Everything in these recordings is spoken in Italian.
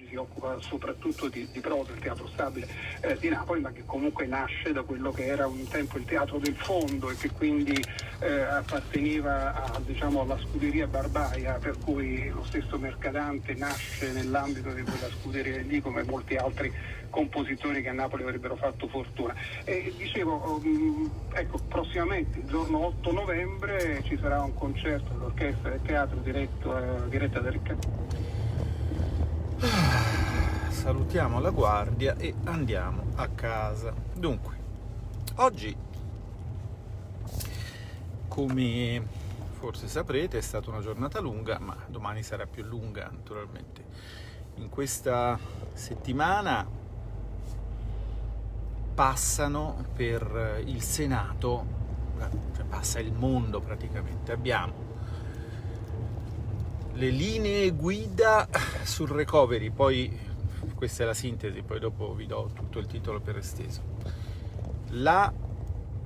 si occupa soprattutto di prosa, il Teatro Stabile di Napoli, ma che comunque nasce da quello che era un tempo il Teatro del Fondo e che quindi apparteneva alla scuderia Barbaia, per cui lo stesso Mercadante nasce nell'ambito di quella scuderia lì, come molti altri compositori che a Napoli avrebbero fatto fortuna. E dicevo, prossimamente il giorno 8 novembre ci sarà un concerto dell'Orchestra del Teatro diretta da Riccardo. Salutiamo la guardia e andiamo a casa. Dunque, oggi, come forse saprete, è stata una giornata lunga, ma domani sarà più lunga naturalmente. In questa settimana passano per il Senato, cioè passa il mondo praticamente. Abbiamo le linee guida sul recovery, poi questa è la sintesi, poi dopo vi do tutto il titolo per esteso. La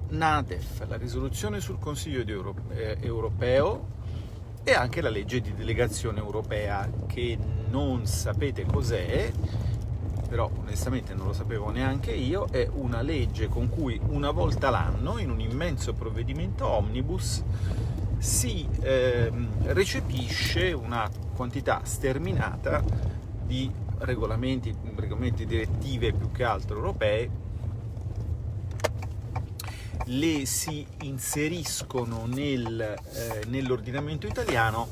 NADEF, la risoluzione sul Consiglio europeo e anche la legge di delegazione europea, che non sapete cos'è, però onestamente non lo sapevo neanche io. È una legge con cui una volta l'anno, in un immenso provvedimento omnibus, si recepisce una quantità sterminata di regolamenti, direttive più che altro europee, le si inseriscono nell'ordinamento italiano,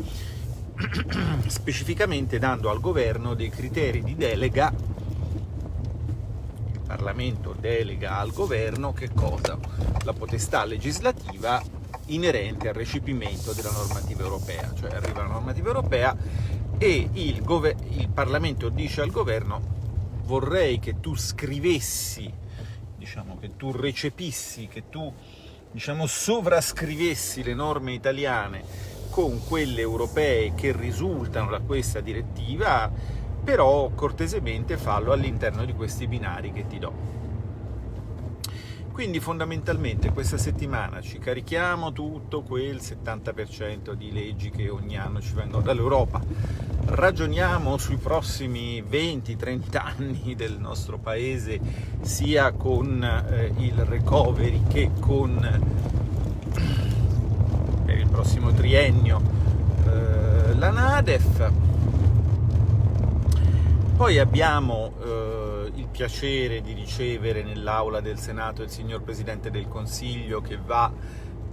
specificamente dando al governo dei criteri di delega. Il Parlamento delega al governo che cosa? La potestà legislativa inerente al recepimento della normativa europea, cioè arriva la normativa europea e il Parlamento dice al governo: vorrei che tu scrivessi, che tu recepissi, che tu sovrascrivessi le norme italiane con quelle europee che risultano da questa direttiva, però cortesemente fallo all'interno di questi binari che ti do. Quindi fondamentalmente questa settimana ci carichiamo tutto quel 70% di leggi che ogni anno ci vengono dall'Europa, ragioniamo sui prossimi 20-30 anni del nostro paese, sia con il recovery che con per il prossimo triennio la NADEF. Poi abbiamo il piacere di ricevere nell'aula del Senato il signor Presidente del Consiglio, che va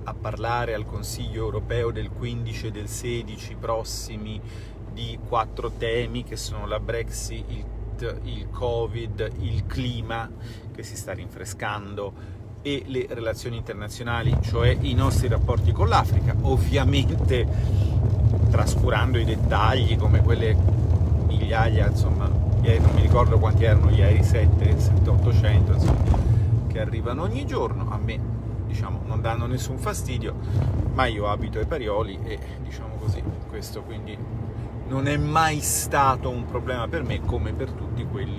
a parlare al Consiglio europeo del 15 e del 16 prossimi di 4 temi, che sono la Brexit, il Covid, il clima che si sta rinfrescando e le relazioni internazionali, cioè i nostri rapporti con l'Africa, ovviamente trascurando i dettagli come quelle migliaia, non mi ricordo quanti erano ieri, 700-800, che arrivano ogni giorno. A me, non danno nessun fastidio, ma io abito ai Parioli e, questo quindi non è mai stato un problema per me, come per tutti quelli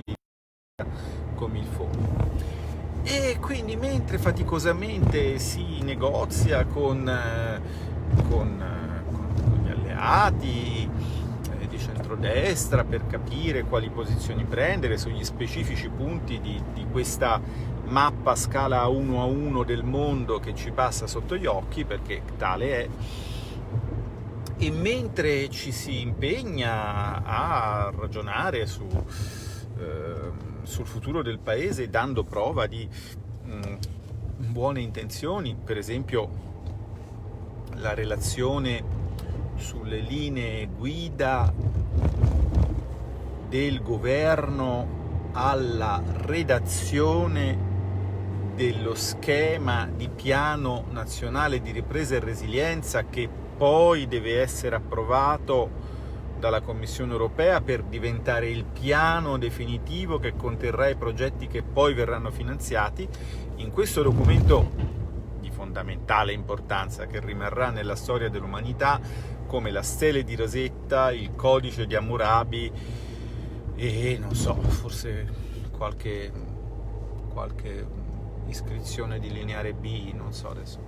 come il fondo. E quindi mentre faticosamente si negozia con gli alleati di centrodestra per capire quali posizioni prendere sugli specifici punti di questa mappa scala 1:1 del mondo che ci passa sotto gli occhi, perché tale è, e mentre ci si impegna a ragionare sul futuro del paese, dando prova di buone intenzioni, per esempio la relazione sulle linee guida del governo alla redazione dello schema di piano nazionale di ripresa e resilienza, che poi deve essere approvato dalla Commissione europea per diventare il piano definitivo che conterrà i progetti che poi verranno finanziati. In questo documento di fondamentale importanza, che rimarrà nella storia dell'umanità come la stele di Rosetta, il codice di Hammurabi e non so, forse qualche iscrizione di lineare B, non so adesso.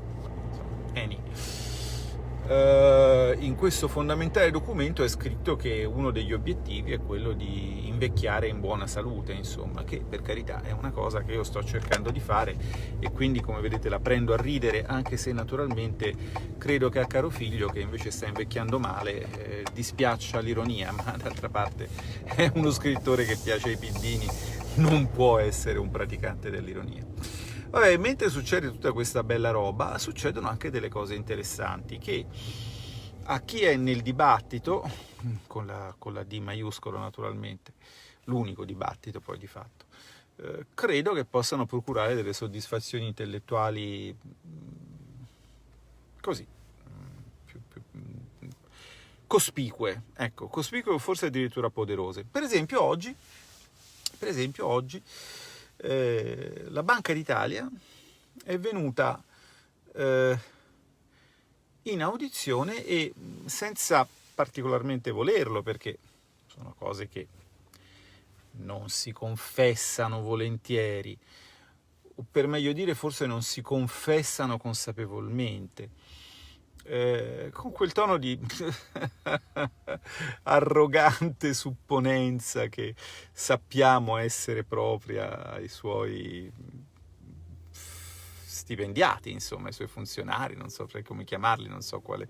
in questo fondamentale documento è scritto che uno degli obiettivi è quello di invecchiare in buona salute, insomma, che per carità è una cosa che io sto cercando di fare e quindi, come vedete, la prendo a ridere, anche se naturalmente credo che a caro figlio, che invece sta invecchiando male, dispiaccia l'ironia, ma d'altra parte è uno scrittore che piace ai piddini, non può essere un praticante dell'ironia. Vabbè, mentre succede tutta questa bella roba, succedono anche delle cose interessanti che a chi è nel dibattito, con la D maiuscolo naturalmente, l'unico dibattito poi di fatto, credo che possano procurare delle soddisfazioni intellettuali così, più cospicue, ecco, cospicue o forse addirittura poderose. Per esempio oggi la Banca d'Italia è venuta in audizione e, senza particolarmente volerlo, perché sono cose che non si confessano volentieri, o per meglio dire forse non si confessano consapevolmente, con quel tono di arrogante supponenza che sappiamo essere propria ai suoi stipendiati, insomma, ai suoi funzionari, non so come chiamarli, non so quale,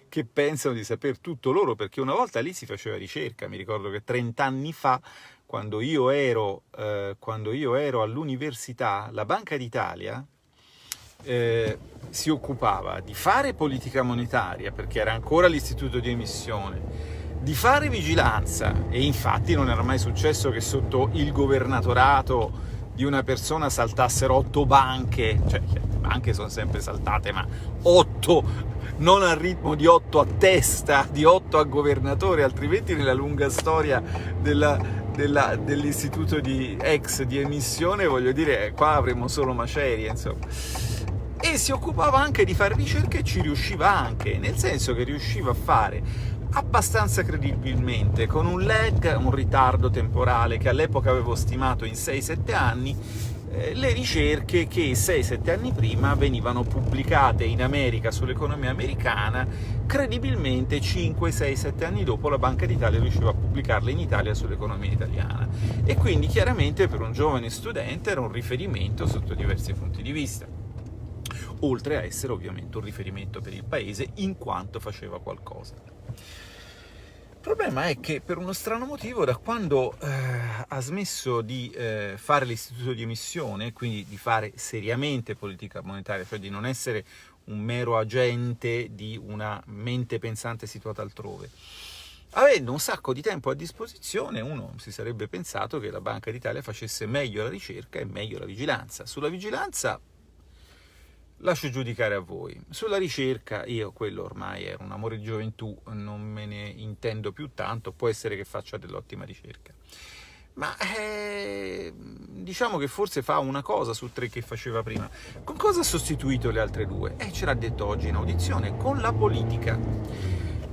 che pensano di saper tutto loro, perché una volta lì si faceva ricerca. Mi ricordo che 30 anni fa, quando io ero all'università, la Banca d'Italia si occupava di fare politica monetaria, perché era ancora l'istituto di emissione, di fare vigilanza, e infatti non era mai successo che sotto il governatorato di una persona saltassero 8 banche, cioè le banche sono sempre saltate, ma 8, non al ritmo di 8 a testa, di 8 a governatore, altrimenti nella lunga storia dell'istituto di emissione, voglio dire, qua avremmo solo macerie, insomma. E si occupava anche di fare ricerche e ci riusciva anche, nel senso che riusciva a fare abbastanza credibilmente, con un lag, un ritardo temporale che all'epoca avevo stimato in 6-7 anni, le ricerche che 6-7 anni prima venivano pubblicate in America sull'economia americana, credibilmente 5-6-7 anni dopo la Banca d'Italia riusciva a pubblicarle in Italia sull'economia italiana. E quindi chiaramente per un giovane studente era un riferimento sotto diversi punti di vista, oltre a essere ovviamente un riferimento per il paese in quanto faceva qualcosa. Il problema è che per uno strano motivo, da quando ha smesso di fare l'istituto di emissione, quindi di fare seriamente politica monetaria, cioè di non essere un mero agente di una mente pensante situata altrove, avendo un sacco di tempo a disposizione, uno si sarebbe pensato che la Banca d'Italia facesse meglio la ricerca e meglio la vigilanza. Sulla vigilanza lascio giudicare a voi. Sulla ricerca io, quello ormai era un amore di gioventù, non me ne intendo più tanto, può essere che faccia dell'ottima ricerca, ma diciamo che forse fa una cosa su 3 che faceva prima. Con cosa ha sostituito le altre 2? Ce l'ha detto oggi in audizione: con la politica,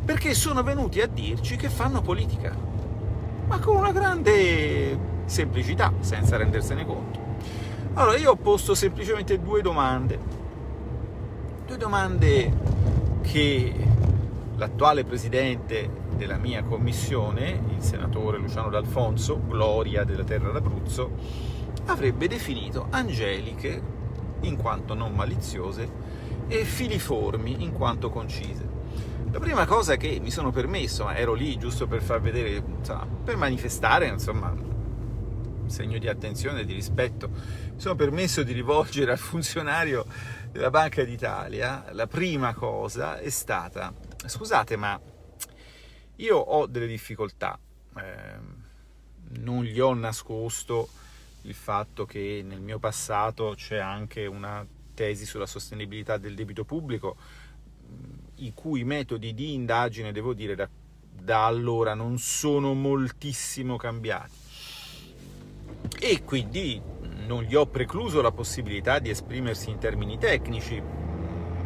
perché sono venuti a dirci che fanno politica, ma con una grande semplicità, senza rendersene conto. Allora io ho posto semplicemente 2 domande che l'attuale presidente della mia commissione, il senatore Luciano D'Alfonso, gloria della terra d'Abruzzo, avrebbe definito angeliche in quanto non maliziose e filiformi in quanto concise. La prima cosa che mi sono permesso, ma ero lì giusto per far vedere, insomma, per manifestare, insomma, un segno di attenzione e di rispetto, mi sono permesso di rivolgere al funzionario della Banca d'Italia. La prima cosa è stata: scusate, ma io ho delle difficoltà, non gli ho nascosto il fatto che nel mio passato c'è anche una tesi sulla sostenibilità del debito pubblico, i cui metodi di indagine, devo dire, da allora non sono moltissimo cambiati, e quindi non gli ho precluso la possibilità di esprimersi in termini tecnici,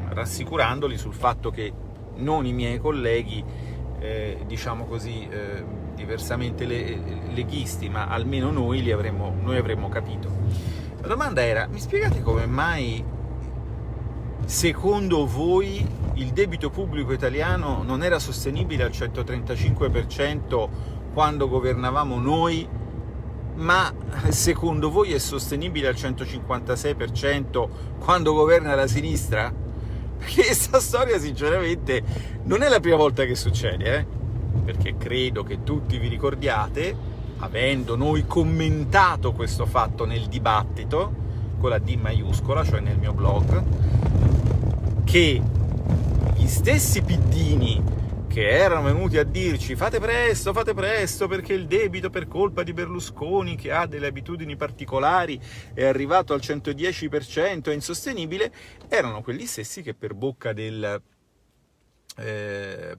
rassicurandoli sul fatto che non i miei colleghi, diciamo così, diversamente leghisti, ma almeno noi avremmo capito. La domanda era: mi spiegate come mai secondo voi il debito pubblico italiano non era sostenibile al 135% quando governavamo noi, ma secondo voi è sostenibile al 156% quando governa la sinistra? Perché questa storia sinceramente non è la prima volta che succede, perché credo che tutti vi ricordiate, avendo noi commentato questo fatto nel dibattito, con la D maiuscola, cioè nel mio blog, che gli stessi piddini che erano venuti a dirci fate presto perché il debito per colpa di Berlusconi, che ha delle abitudini particolari, è arrivato al 110%, è insostenibile, erano quelli stessi che per bocca del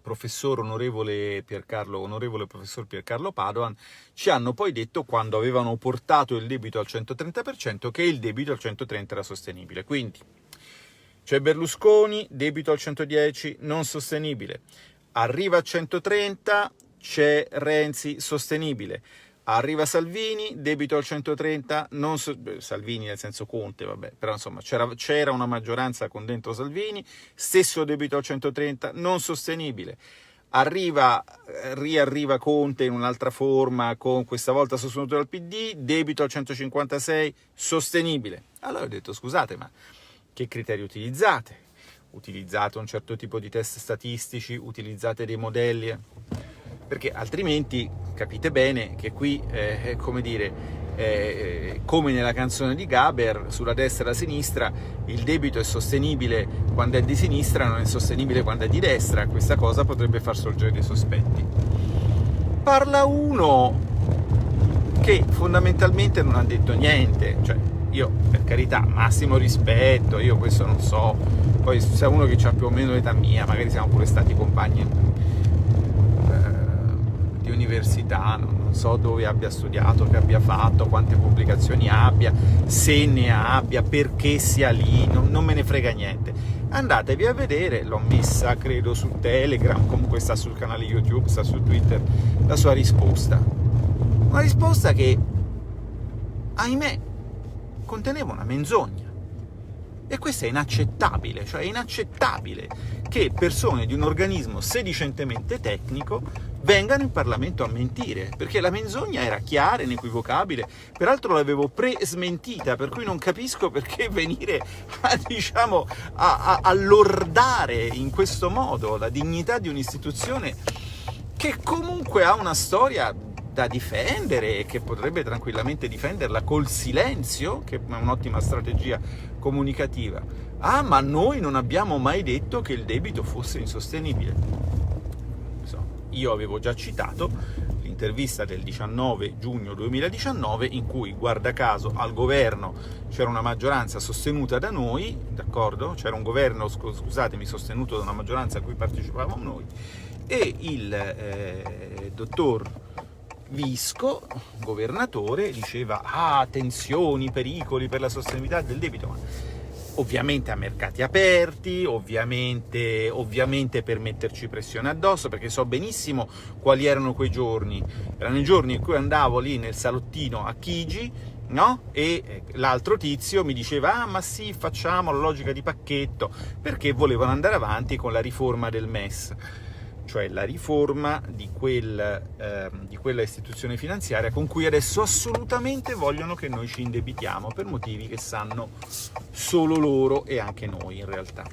professor onorevole professor Piercarlo Padoan ci hanno poi detto, quando avevano portato il debito al 130%, che il debito al 130 era sostenibile. Quindi c'è Berlusconi, debito al 110, non sostenibile. Arriva a 130, c'è Renzi, sostenibile. Arriva Salvini, debito al 130, Salvini nel senso Conte, vabbè, però insomma c'era una maggioranza con dentro Salvini, stesso debito al 130, non sostenibile. Riarriva Conte in un'altra forma, con questa volta sostenuto dal PD, debito al 156, sostenibile. Allora ho detto, scusate, ma che criteri utilizzate? Utilizzate un certo tipo di test statistici, utilizzate dei modelli, perché altrimenti capite bene che qui, come nella canzone di Gaber, sulla destra e la sinistra, il debito è sostenibile quando è di sinistra, non è sostenibile quando è di destra. Questa cosa potrebbe far sorgere dei sospetti. Parla uno che fondamentalmente non ha detto niente, cioè io, per carità, massimo rispetto, io questo non so, poi se uno che ha più o meno l'età mia, magari siamo pure stati compagni di università, non so dove abbia studiato, che abbia fatto, quante pubblicazioni abbia, se ne abbia, perché sia lì, non me ne frega niente. Andatevi a vedere, l'ho messa credo su Telegram, comunque sta sul canale YouTube, sta su Twitter, la sua risposta. Una risposta che, ahimè, conteneva una menzogna. E questo è inaccettabile, cioè è inaccettabile che persone di un organismo sedicentemente tecnico vengano in Parlamento a mentire, perché la menzogna era chiara, inequivocabile, peraltro l'avevo pre-smentita, per cui non capisco perché venire a lordare in questo modo la dignità di un'istituzione che comunque ha una storia da difendere e che potrebbe tranquillamente difenderla col silenzio, che è un'ottima strategia comunicativa. Ah, ma noi non abbiamo mai detto che il debito fosse insostenibile. Io avevo già citato l'intervista del 19 giugno 2019 in cui, guarda caso, al governo c'era una maggioranza sostenuta da noi, d'accordo? C'era un governo, scusatemi, sostenuto da una maggioranza a cui partecipavamo noi, e il dottor Visco, governatore, diceva tensioni, pericoli per la sostenibilità del debito, ma ovviamente a mercati aperti, ovviamente per metterci pressione addosso, perché so benissimo quali erano quei giorni. Erano i giorni in cui andavo lì nel salottino a Chigi, no? E l'altro tizio mi diceva ma sì, facciamo la logica di pacchetto, perché volevano andare avanti con la riforma del MES, cioè la riforma di quella istituzione finanziaria con cui adesso assolutamente vogliono che noi ci indebitiamo, per motivi che sanno solo loro e anche noi in realtà.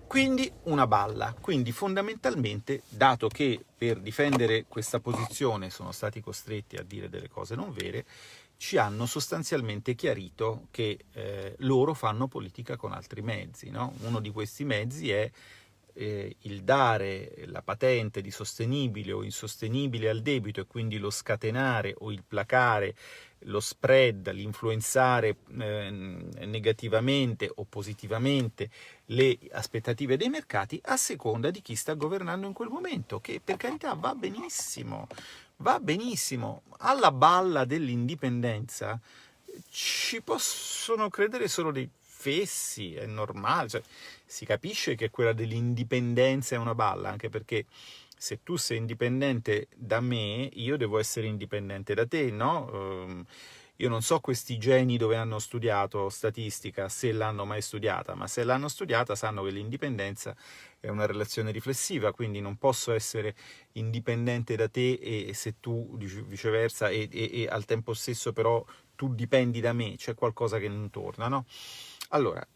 Quindi una balla. Quindi fondamentalmente, dato che per difendere questa posizione sono stati costretti a dire delle cose non vere, ci hanno sostanzialmente chiarito che loro fanno politica con altri mezzi, no? Uno di questi mezzi è il dare la patente di sostenibile o insostenibile al debito e quindi lo scatenare o il placare, lo spread, l'influenzare negativamente o positivamente le aspettative dei mercati a seconda di chi sta governando in quel momento, che per carità va benissimo, alla balla dell'indipendenza ci possono credere solo dei fessi, è normale, cioè, si capisce che quella dell'indipendenza è una balla, anche perché se tu sei indipendente da me, io devo essere indipendente da te, no? Io non so questi geni dove hanno studiato statistica, se l'hanno mai studiata, ma se l'hanno studiata sanno che l'indipendenza è una relazione riflessiva, quindi non posso essere indipendente da te e se tu viceversa e al tempo stesso però tu dipendi da me, c'è qualcosa che non torna, no? Allora,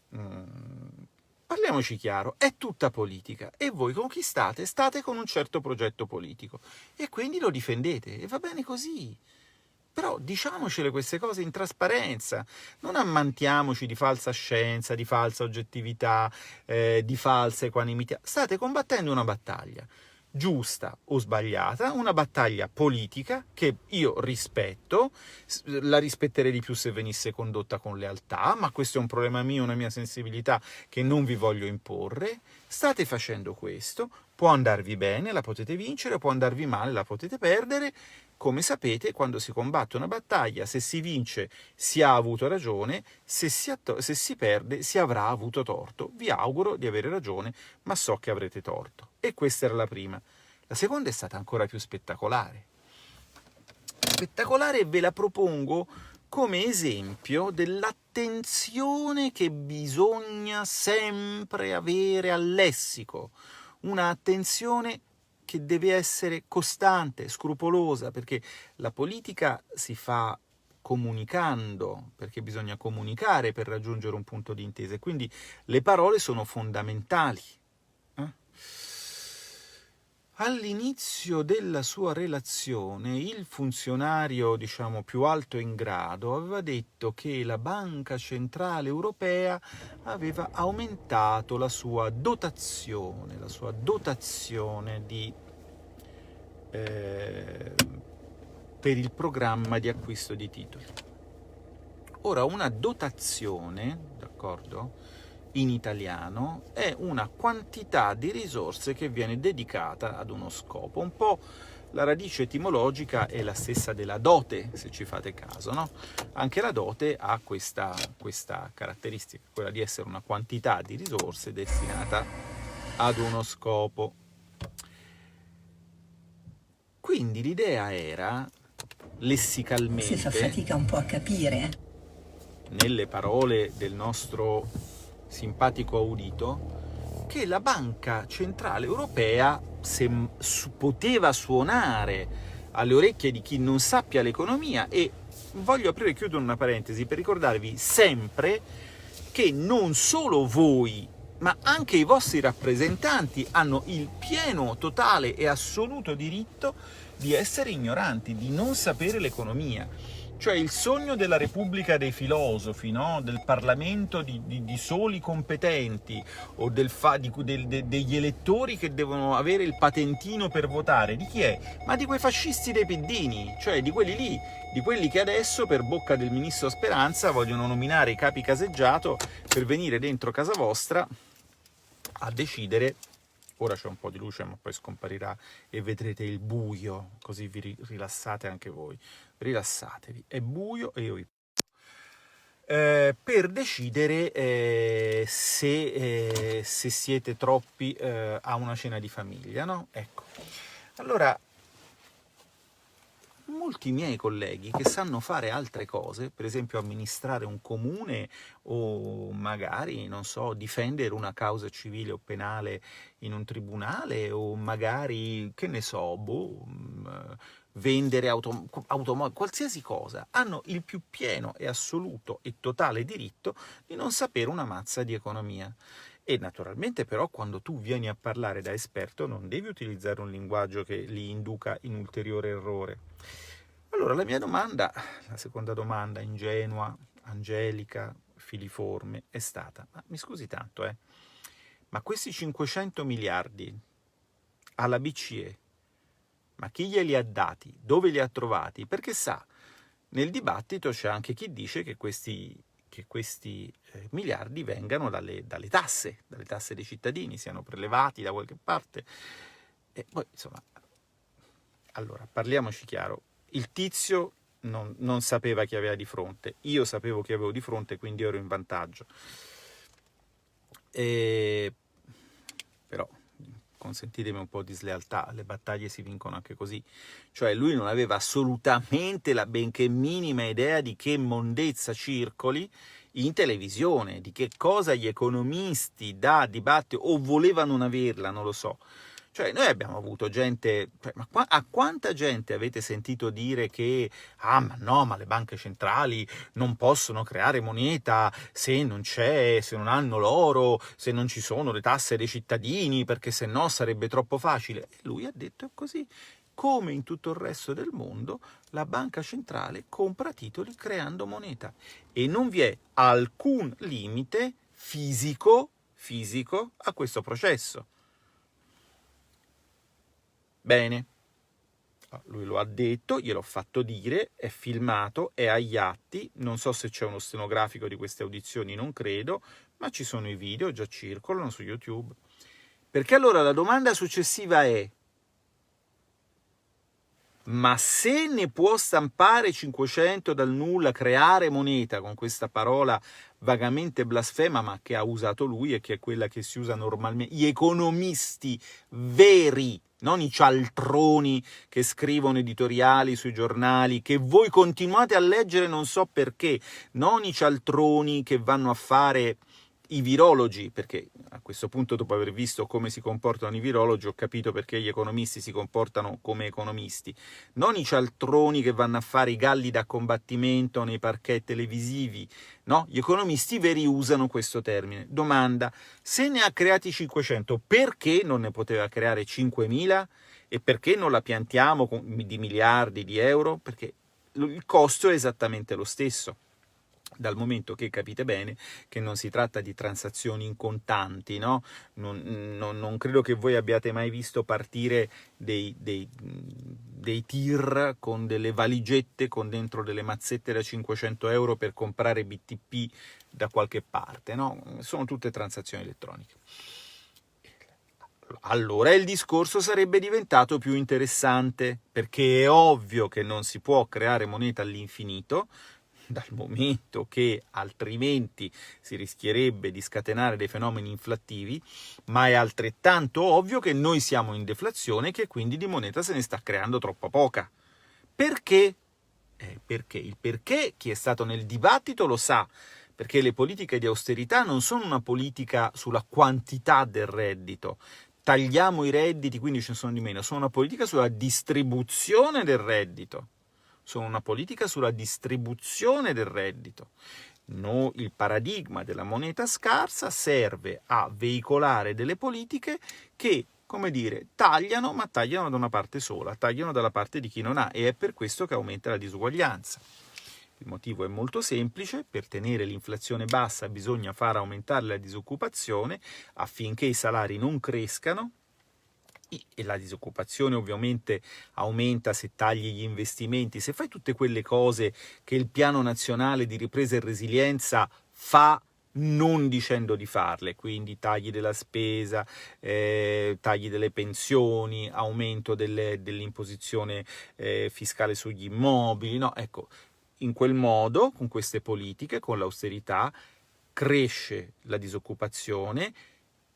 parliamoci chiaro, è tutta politica e voi con chi state? State con un certo progetto politico e quindi lo difendete e va bene così. Però diciamocele queste cose in trasparenza, non ammantiamoci di falsa scienza, di falsa oggettività, di falsa equanimità. State combattendo una battaglia, giusta o sbagliata, una battaglia politica che io rispetto, la rispetterei di più se venisse condotta con lealtà, ma questo è un problema mio, una mia sensibilità che non vi voglio imporre. State facendo questo, può andarvi bene, la potete vincere, può andarvi male, la potete perdere. Come sapete, quando si combatte una battaglia, se si vince si ha avuto ragione, se si perde si avrà avuto torto. Vi auguro di avere ragione, ma so che avrete torto. E questa era la prima. La seconda è stata ancora più spettacolare. Spettacolare, ve la propongo come esempio dell'attenzione che bisogna sempre avere al lessico. Una attenzione che deve essere costante, scrupolosa, perché la politica si fa comunicando, perché bisogna comunicare per raggiungere un punto di intesa, e quindi le parole sono fondamentali. All'inizio della sua relazione il funzionario, diciamo, più alto in grado aveva detto che la Banca Centrale Europea aveva aumentato la sua dotazione per il programma di acquisto di titoli. Ora, una dotazione, d'accordo? In italiano è una quantità di risorse che viene dedicata ad uno scopo. Un po' la radice etimologica è la stessa della dote, se ci fate caso, no? Anche la dote ha questa caratteristica, quella di essere una quantità di risorse destinata ad uno scopo. Quindi l'idea era, lessicalmente, si fa fatica un po' a capire, nelle parole del nostro simpatico audito, che la Banca Centrale Europea, se poteva suonare alle orecchie di chi non sappia l'economia, e voglio aprire e chiudere una parentesi per ricordarvi sempre che non solo voi, ma anche i vostri rappresentanti hanno il pieno, totale e assoluto diritto di essere ignoranti, di non sapere l'economia. Cioè il sogno della Repubblica dei filosofi, no? Del Parlamento di soli competenti, o degli elettori che devono avere il patentino per votare, di chi è? Ma di quei fascisti dei piddini, cioè di quelli lì, di quelli che adesso per bocca del ministro Speranza vogliono nominare i capi caseggiato per venire dentro casa vostra a decidere. Ora c'è un po' di luce, ma poi scomparirà e vedrete il buio, così vi rilassate anche voi. Rilassatevi, è buio e io vi per decidere se siete troppi a una cena di famiglia, no? Ecco. Allora, molti miei colleghi che sanno fare altre cose, per esempio amministrare un comune o magari, non so, difendere una causa civile o penale in un tribunale, o magari, che ne so, vendere automobili, qualsiasi cosa, hanno il più pieno e assoluto e totale diritto di non sapere una mazza di economia. E naturalmente però quando tu vieni a parlare da esperto non devi utilizzare un linguaggio che li induca in ulteriore errore. Allora la mia domanda, la seconda domanda ingenua, angelica, filiforme, è stata: ma mi scusi tanto, ma questi 500 miliardi alla BCE, ma chi glieli ha dati? Dove li ha trovati? Perché sa, nel dibattito c'è anche chi dice che questi miliardi vengano dalle tasse dei cittadini, siano prelevati da qualche parte. E poi, insomma, allora, parliamoci chiaro, il tizio non sapeva chi aveva di fronte, io sapevo chi avevo di fronte, quindi ero in vantaggio. Però consentitemi un po' di slealtà, le battaglie si vincono anche così. Cioè lui non aveva assolutamente la benché minima idea di che mondezza circoli in televisione, di che cosa gli economisti da dibattito o volevano non averla, non lo so. Cioè noi abbiamo avuto gente, ma a quanta gente avete sentito dire che ma no, ma le banche centrali non possono creare moneta se non c'è, se non hanno l'oro, se non ci sono le tasse dei cittadini, perché se no sarebbe troppo facile. E lui ha detto è così. Come in tutto il resto del mondo, la banca centrale compra titoli creando moneta e non vi è alcun limite fisico a questo processo. Bene, lui lo ha detto, gliel'ho fatto dire, è filmato, è agli atti, non so se c'è uno stenografico di queste audizioni, non credo, ma ci sono i video, già circolano su YouTube. Perché allora la domanda successiva è: ma se ne può stampare 500 dal nulla, creare moneta, con questa parola vagamente blasfema, ma che ha usato lui e che è quella che si usa normalmente, gli economisti veri, non i cialtroni che scrivono editoriali sui giornali, che voi continuate a leggere non so perché, non i cialtroni che vanno a fare i virologi, perché a questo punto, dopo aver visto come si comportano i virologi, ho capito perché gli economisti si comportano come economisti. Non i cialtroni che vanno a fare i galli da combattimento nei parquet televisivi, no? Gli economisti veri usano questo termine. Domanda: se ne ha creati 500, perché non ne poteva creare 5.000? E perché non la piantiamo di miliardi di euro? Perché il costo è esattamente lo stesso, dal momento che capite bene che non si tratta di transazioni in contanti, no? Non credo che voi abbiate mai visto partire dei tir con delle valigette con dentro delle mazzette da 500 euro per comprare BTP da qualche parte, no? Sono tutte transazioni elettroniche. Allora il discorso sarebbe diventato più interessante, perché è ovvio che non si può creare moneta all'infinito, dal momento che altrimenti si rischierebbe di scatenare dei fenomeni inflattivi, ma è altrettanto ovvio che noi siamo in deflazione e che quindi di moneta se ne sta creando troppa poca. Perché? Perché il perché chi è stato nel dibattito lo sa, perché le politiche di austerità non sono una politica sulla quantità del reddito, tagliamo i redditi quindi ce ne sono di meno, sono una politica sulla distribuzione del reddito. Sono una politica sulla distribuzione del reddito. No, il paradigma della moneta scarsa serve a veicolare delle politiche che, come dire, tagliano, ma tagliano da una parte sola, tagliano dalla parte di chi non ha, e è per questo che aumenta la disuguaglianza. Il motivo è molto semplice: per tenere l'inflazione bassa bisogna far aumentare la disoccupazione affinché i salari non crescano, e la disoccupazione ovviamente aumenta se tagli gli investimenti, se fai tutte quelle cose che il Piano Nazionale di Ripresa e Resilienza fa non dicendo di farle, quindi tagli della spesa, tagli delle pensioni, aumento dell'imposizione fiscale sugli immobili, no? Ecco, in quel modo, con queste politiche, con l'austerità, cresce la disoccupazione,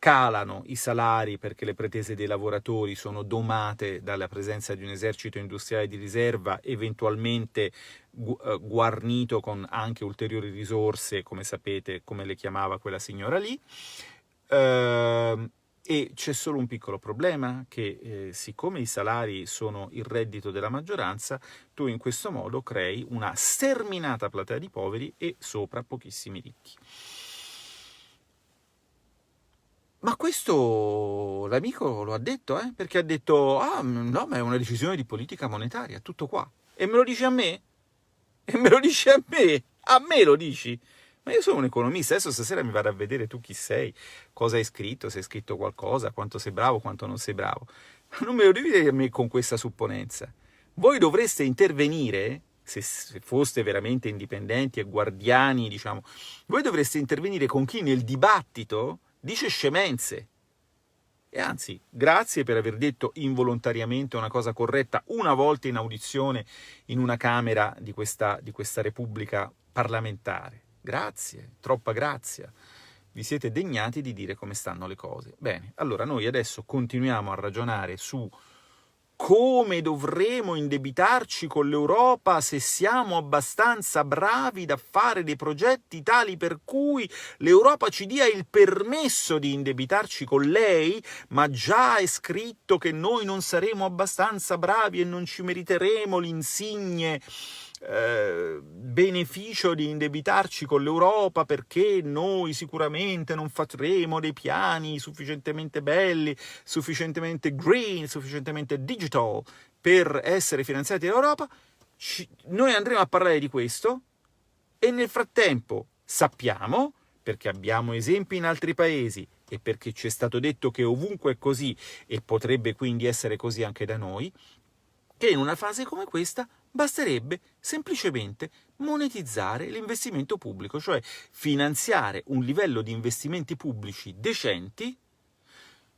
calano i salari perché le pretese dei lavoratori sono domate dalla presenza di un esercito industriale di riserva, eventualmente guarnito con anche ulteriori risorse, come sapete, come le chiamava quella signora lì. E c'è solo un piccolo problema, che siccome i salari sono il reddito della maggioranza, tu in questo modo crei una sterminata platea di poveri e sopra pochissimi ricchi. Ma questo l'amico lo ha detto, perché ha detto: no, ma è una decisione di politica monetaria, tutto qua. E me lo dici a me? E me lo dici a me? A me lo dici? Ma io sono un economista, adesso stasera mi vado a vedere tu chi sei, cosa hai scritto, se hai scritto qualcosa, quanto sei bravo, quanto non sei bravo. Ma non me lo devi dire a me con questa supponenza. Voi dovreste intervenire, se foste veramente indipendenti e guardiani, diciamo, voi dovreste intervenire con chi nel dibattito dice scemenze. E anzi, grazie per aver detto involontariamente una cosa corretta una volta in audizione in una Camera di questa Repubblica parlamentare. Grazie, troppa grazia. vi siete degnati di dire come stanno le cose. Bene, allora noi adesso continuiamo a ragionare su come dovremo indebitarci con l'Europa, se siamo abbastanza bravi da fare dei progetti tali per cui l'Europa ci dia il permesso di indebitarci con lei, ma già è scritto che noi non saremo abbastanza bravi e non ci meriteremo l'insigne beneficio di indebitarci con l'Europa perché noi sicuramente non faremo dei piani sufficientemente belli, sufficientemente green, sufficientemente digital per essere finanziati dall'Europa. Noi andremo a parlare di questo e nel frattempo sappiamo, perché abbiamo esempi in altri paesi e perché ci è stato detto che ovunque è così e potrebbe quindi essere così anche da noi, che in una fase come questa basterebbe semplicemente monetizzare l'investimento pubblico, cioè finanziare un livello di investimenti pubblici decenti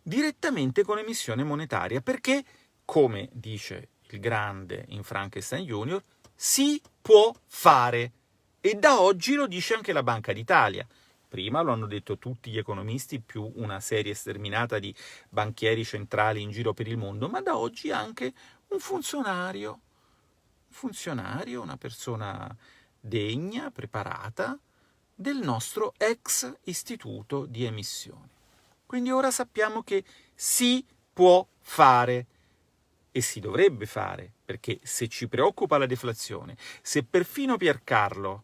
direttamente con emissione monetaria, perché, come dice il grande in Frankenstein Junior, si può fare. E da oggi lo dice anche la Banca d'Italia. Prima lo hanno detto tutti gli economisti, più una serie sterminata di banchieri centrali in giro per il mondo, ma da oggi anche un funzionario, una persona degna, preparata, del nostro ex istituto di emissione. Quindi ora sappiamo che si può fare e si dovrebbe fare, perché se ci preoccupa la deflazione, se perfino Piercarlo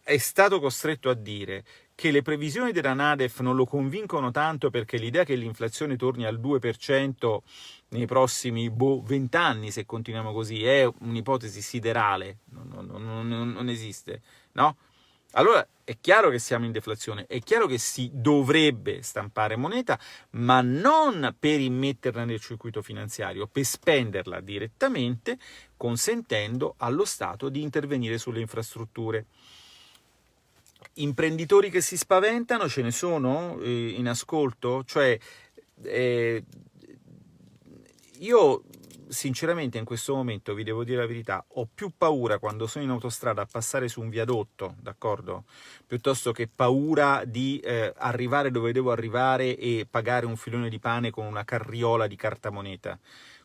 è stato costretto a dire che le previsioni della NADEF non lo convincono tanto perché l'idea che l'inflazione torni al 2% nei prossimi 20 anni, se continuiamo così, è un'ipotesi siderale, non esiste, no? Allora è chiaro che siamo in deflazione, è chiaro che si dovrebbe stampare moneta, ma non per immetterla nel circuito finanziario, per spenderla direttamente, consentendo allo Stato di intervenire sulle infrastrutture. Imprenditori che si spaventano, ce ne sono in ascolto? Cioè, io sinceramente in questo momento, vi devo dire la verità, ho più paura quando sono in autostrada a passare su un viadotto, d'accordo? Piuttosto che paura di arrivare dove devo arrivare e pagare un filone di pane con una carriola di cartamoneta.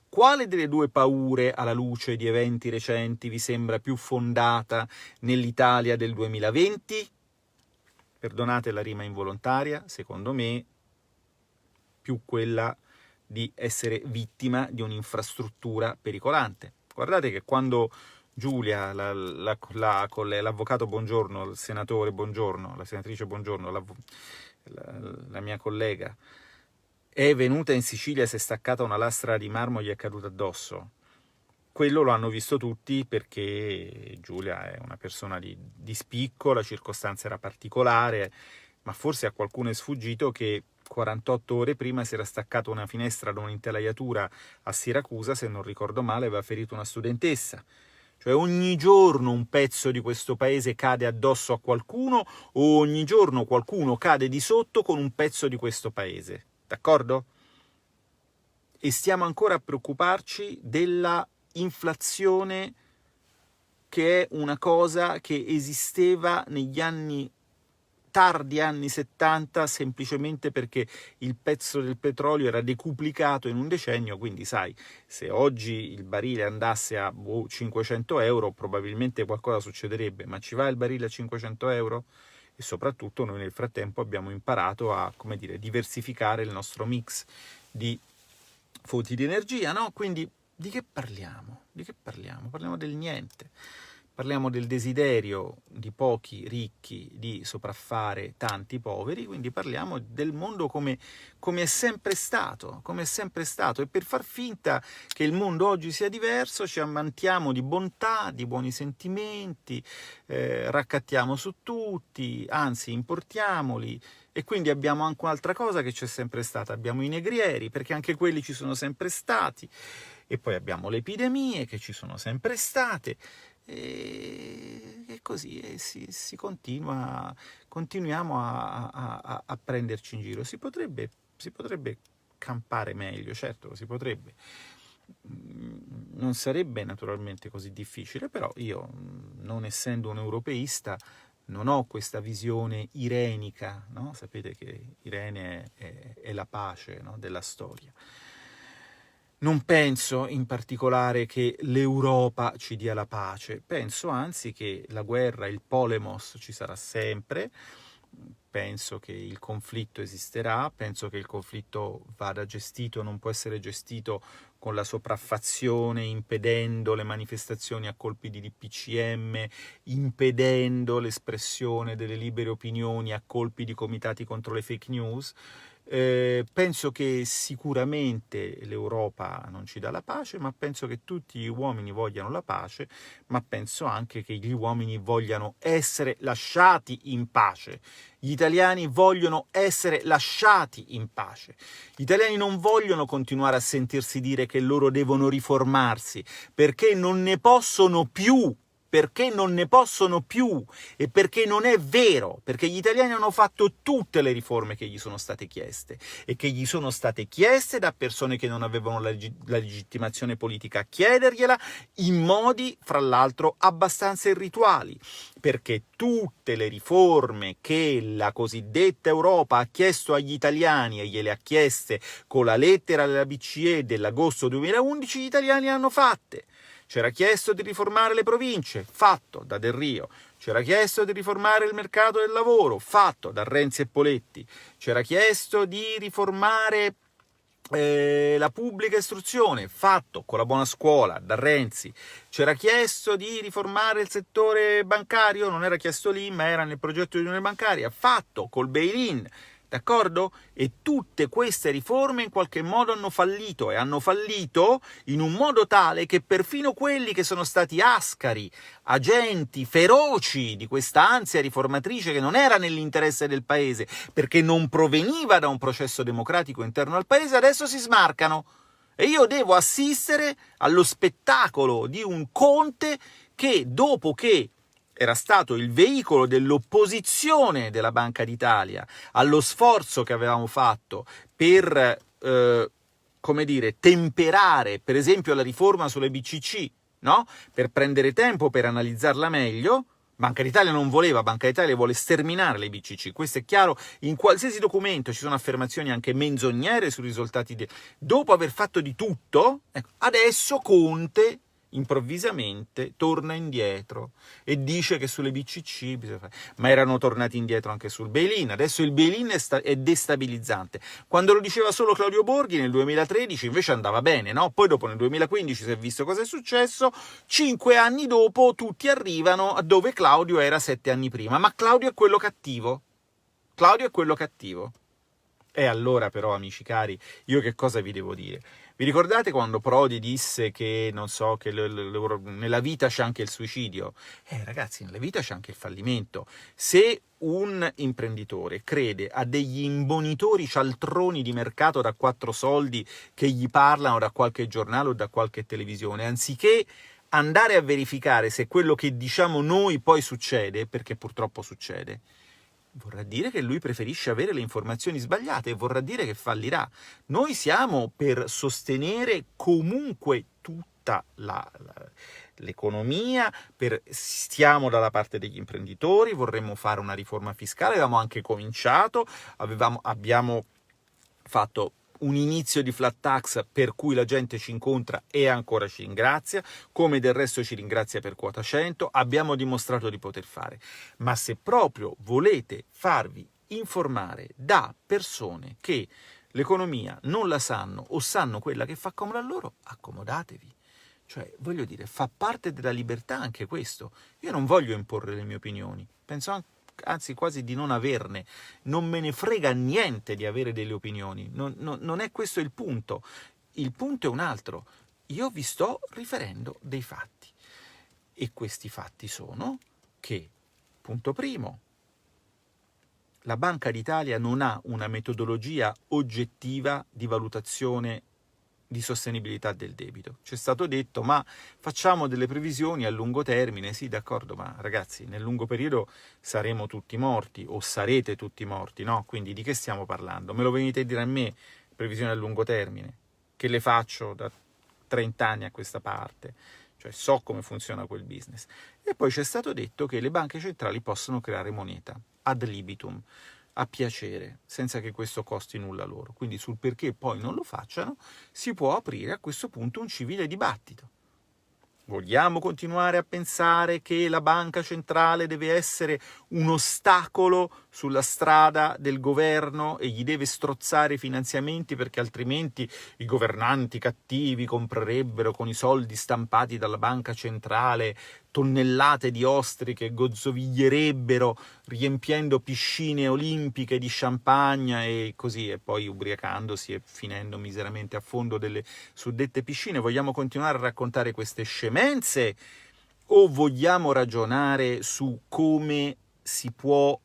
Quale delle due paure, alla luce di eventi recenti, vi sembra più fondata nell'Italia del 2020? Perdonate la rima involontaria, secondo me più quella di essere vittima di un'infrastruttura pericolante. Guardate che quando Giulia, con l'avvocato Bongiorno, il senatore Bongiorno, la senatrice Bongiorno, la mia collega, è venuta in Sicilia, si è staccata una lastra di marmo e gli è caduta addosso. Quello lo hanno visto tutti perché Giulia è una persona di spicco, la circostanza era particolare, ma forse a qualcuno è sfuggito che 48 ore prima si era staccata una finestra da un'intelaiatura a Siracusa, se non ricordo male, aveva ferito una studentessa. Cioè ogni giorno un pezzo di questo paese cade addosso a qualcuno o ogni giorno qualcuno cade di sotto con un pezzo di questo paese, d'accordo? E stiamo ancora a preoccuparci della inflazione, che è una cosa che esisteva negli tardi anni 70 semplicemente perché il prezzo del petrolio era decuplicato in un decennio, quindi sai, se oggi il barile andasse a 500 euro probabilmente qualcosa succederebbe, ma ci va il barile a 500 euro? E soprattutto noi nel frattempo abbiamo imparato a, come dire, diversificare il nostro mix di fonti di energia, no? Quindi di che parliamo? Di che parliamo? Parliamo del niente. Parliamo del desiderio di pochi ricchi di sopraffare tanti poveri, quindi parliamo del mondo come è sempre stato, e per far finta che il mondo oggi sia diverso ci ammantiamo di bontà, di buoni sentimenti, raccattiamo su tutti, anzi importiamoli, e quindi abbiamo anche un'altra cosa che c'è sempre stata, abbiamo i negrieri, perché anche quelli ci sono sempre stati, e poi abbiamo le epidemie che ci sono sempre state, e così si continuiamo a prenderci in giro. Si potrebbe campare meglio, certo, si potrebbe. Non sarebbe naturalmente così difficile, però io, non essendo un europeista, non ho questa visione irenica, no? Sapete che Irene è la pace, no? Della storia. Non penso in particolare che l'Europa ci dia la pace, penso anzi che la guerra, il polemos ci sarà sempre, penso che il conflitto esisterà, penso che il conflitto vada gestito, non può essere gestito con la sopraffazione, impedendo le manifestazioni a colpi di DPCM, impedendo l'espressione delle libere opinioni a colpi di comitati contro le fake news. Penso che sicuramente l'Europa non ci dà la pace, ma penso che tutti gli uomini vogliano la pace, ma penso anche che gli uomini vogliano essere lasciati in pace. Gli italiani vogliono essere lasciati in pace. Gli italiani non vogliono continuare a sentirsi dire che loro devono riformarsi, perché non ne possono più. Perché non ne possono più e perché non è vero, perché gli italiani hanno fatto tutte le riforme che gli sono state chieste e che gli sono state chieste da persone che non avevano la legittimazione politica a chiedergliela in modi, fra l'altro, abbastanza irrituali, perché tutte le riforme che la cosiddetta Europa ha chiesto agli italiani e gliele ha chieste con la lettera della BCE dell'agosto 2011, gli italiani le hanno fatte. C'era chiesto di riformare le province, fatto da Del Rio. C'era chiesto di riformare il mercato del lavoro, fatto da Renzi e Poletti. C'era chiesto di riformare la pubblica istruzione, fatto con la buona scuola, da Renzi. C'era chiesto di riformare il settore bancario, non era chiesto lì, ma era nel progetto di unione bancaria, fatto col bail-in. D'accordo? E tutte queste riforme in qualche modo hanno fallito, e hanno fallito in un modo tale che perfino quelli che sono stati ascari, agenti feroci di questa ansia riformatrice che non era nell'interesse del paese, perché non proveniva da un processo democratico interno al paese, adesso si smarcano. E io devo assistere allo spettacolo di un Conte che, dopo che era stato il veicolo dell'opposizione della Banca d'Italia allo sforzo che avevamo fatto per, temperare, per esempio, la riforma sulle BCC, no? Per prendere tempo per analizzarla meglio. Banca d'Italia non voleva, Banca d'Italia vuole sterminare le BCC, questo è chiaro, in qualsiasi documento ci sono affermazioni anche menzognere sui risultati. Dopo aver fatto di tutto, ecco, adesso Conte improvvisamente torna indietro e dice che sulle BCC bisogna fare. Ma erano tornati indietro anche sul bail-in. Adesso il bail-in è destabilizzante. Quando lo diceva solo Claudio Borghi nel 2013 invece andava bene, no? Poi dopo nel 2015 si è visto cosa è successo, 5 anni dopo tutti arrivano a dove Claudio era 7 anni prima, ma Claudio è quello cattivo. Claudio è quello cattivo. E allora però, amici cari, io che cosa vi devo dire? Vi ricordate quando Prodi disse che, non so, che nella vita c'è anche il suicidio? Ragazzi, nella vita c'è anche il fallimento. Se un imprenditore crede a degli imbonitori cialtroni di mercato da 4 soldi che gli parlano da qualche giornale o da qualche televisione, anziché andare a verificare se quello che diciamo noi poi succede, perché purtroppo succede, vorrà dire che lui preferisce avere le informazioni sbagliate e vorrà dire che fallirà. Noi siamo per sostenere comunque tutta l'economia, stiamo dalla parte degli imprenditori, vorremmo fare una riforma fiscale, avevamo anche cominciato, abbiamo fatto un inizio di flat tax per cui la gente ci incontra e ancora ci ringrazia, come del resto ci ringrazia per quota 100, abbiamo dimostrato di poter fare. Ma se proprio volete farvi informare da persone che l'economia non la sanno o sanno quella che fa comodo a loro, accomodatevi. Cioè, voglio dire, fa parte della libertà anche questo. Io non voglio imporre le mie opinioni, penso anzi quasi di non averne, non me ne frega niente di avere delle opinioni, non è questo il punto è un altro, io vi sto riferendo dei fatti e questi fatti sono che, punto primo, la Banca d'Italia non ha una metodologia oggettiva di valutazione di sostenibilità del debito. C'è stato detto, ma facciamo delle previsioni a lungo termine. Sì, d'accordo, ma ragazzi, nel lungo periodo saremo tutti morti, o sarete tutti morti, no? Quindi di che stiamo parlando? Me lo venite a dire a me, previsioni a lungo termine, che le faccio da 30 anni a questa parte? cioè so come funziona quel business. E poi c'è stato detto che le banche centrali possono creare moneta ad libitum, a piacere, senza che questo costi nulla loro. Quindi sul perché poi non lo facciano si può aprire a questo punto un civile dibattito. Vogliamo continuare a pensare che la banca centrale deve essere un ostacolo sulla strada del governo e gli deve strozzare i finanziamenti perché altrimenti i governanti cattivi comprerebbero con i soldi stampati dalla banca centrale tonnellate di ostriche, gozzoviglierebbero riempiendo piscine olimpiche di champagne e così, e poi ubriacandosi e finendo miseramente a fondo delle suddette piscine? Vogliamo continuare a raccontare queste scemenze o vogliamo ragionare su come si può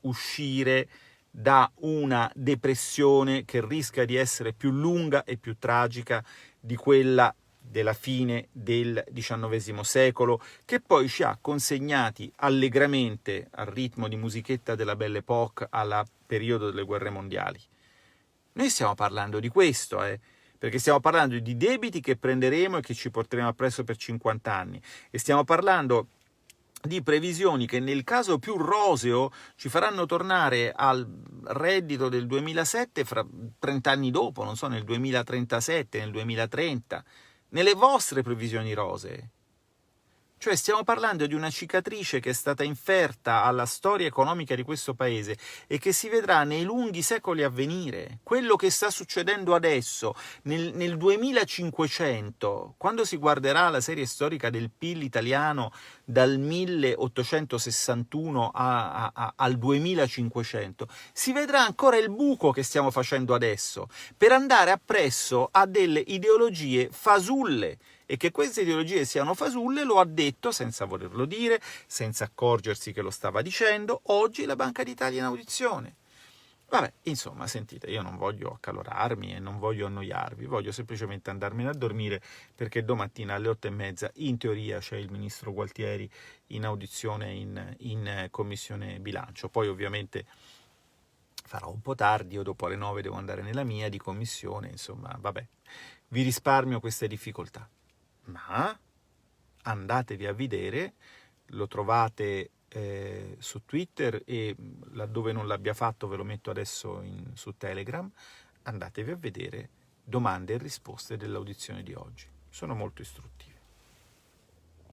uscire da una depressione che rischia di essere più lunga e più tragica di quella della fine del XIX secolo, che poi ci ha consegnati allegramente al ritmo di musichetta della Belle Époque al periodo delle guerre mondiali? Noi stiamo parlando di questo, perché stiamo parlando di debiti che prenderemo e che ci porteremo appresso per 50 anni, e stiamo parlando di previsioni che nel caso più roseo ci faranno tornare al reddito del 2007 fra 30 anni dopo, non so, nel 2037, nel 2030, nelle vostre previsioni rosee. Cioè stiamo parlando di una cicatrice che è stata inferta alla storia economica di questo paese e che si vedrà nei lunghi secoli a venire. Quello che sta succedendo adesso, nel 2500, quando si guarderà la serie storica del PIL italiano dal 1861 al 2500, si vedrà ancora il buco che stiamo facendo adesso per andare appresso a delle ideologie fasulle. E che queste ideologie siano fasulle lo ha detto, senza volerlo dire, senza accorgersi che lo stava dicendo, oggi la Banca d'Italia in audizione. Vabbè, insomma, sentite, io non voglio accalorarmi e non voglio annoiarvi, voglio semplicemente andarmene a dormire, perché domattina alle 8:30 in teoria c'è il ministro Gualtieri in audizione in Commissione Bilancio. Poi ovviamente farò un po' tardi, o dopo alle 9 devo andare nella mia di commissione, insomma, vabbè, vi risparmio queste difficoltà. Ma andatevi a vedere, lo trovate su Twitter e laddove non l'abbia fatto ve lo metto adesso su Telegram, andatevi a vedere domande e risposte dell'audizione di oggi, sono molto istruttive.